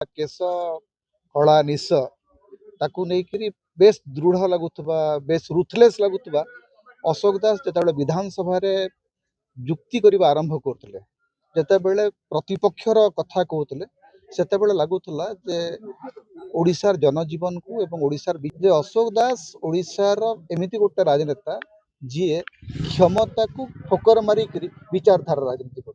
केश कला निश ताकू नहीं बेस दृढ़ लगुवा बेस रुथलेस लगुवा अशोक दास जो विधानसभा जुक्ति करने आरंभ करते जितेबले प्रतिपक्षर कथा कहते से लगुला जे ओडिशार जनजीवन को एवं ओडिशार जे अशोक दास ओडिशार एमती गोटे राजनेता जी क्षमता को ठोकर मारिक विचारधारा राजनीति कर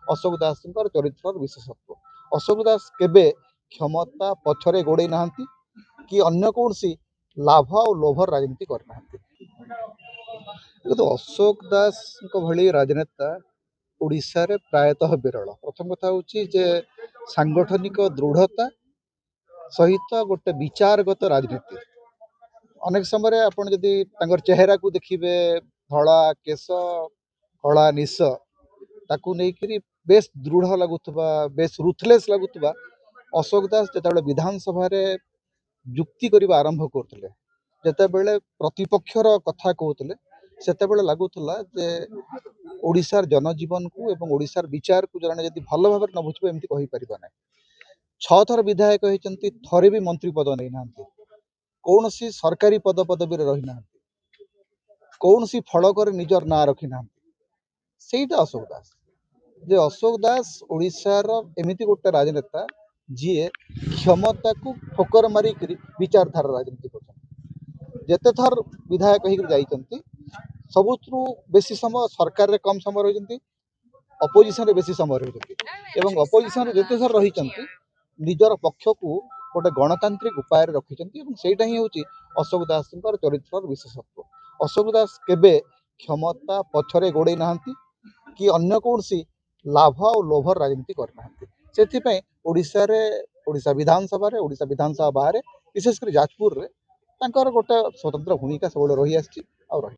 अशोक दास चरित्र विशेषत्व अशोक दास केबे क्षमता पछरे गोड़े ना कि अन्य कौन सी लाभ और लोभर राजनीति करना। तो अशोक दास भली राजनेता ओडिशा रे प्रायतः विरल। प्रथम कथा हूँ सांगठनिक दृढ़ता सहित गोटे विचारगत राजनीति अनेक समय आपड़ जदि चेहरा को देखिए धड़ा केश कला निश ताकू नहीं बेस दृढ़ लगुवा बेस रुथलेस लगुवा अशोक दास जो विधानसभा जुक्ति करने आरंभ करते जितेबले प्रतिपक्षर कथा कहते से लगुला जे ओडिशार जनजीवन को एवं ओडिशार विचार को जड़े जब भल भाव न बुझे एमती कहीपर ना। 6 थर विधायक होती थरे भी मंत्री पद नहीं ना कौन सी सरकारी पद पदवी रही ना कौन सी फड़क निजर ना रखी ना सेटा अशोक दास जे अशोक दास ओडिशार एमती गोटे राजनेता जी क्षमता को ठोकर मारिक विचारधारा राजनीति कर जेते थर विधायक होती सबुठू बेसी समय सरकार रे कम समय रही अपोजिशन बेसी समय रही अपोजिशन जिते थर रही निजर पक्ष को गोटे गणतांत्रिक उपाय रखिंट सेटा ही हूँ अशोक दास चरित्र विशेषत्व अशोक दास केबे क्षमता पछरे गोड़े ना कि अन्य कौन सी लाभ और लोभर राजनीति करना से ओडिशा विधानसभा बाहर विशेषकर जाजपुर रे गोटे स्वतंत्र भूमिका सब रही आसी।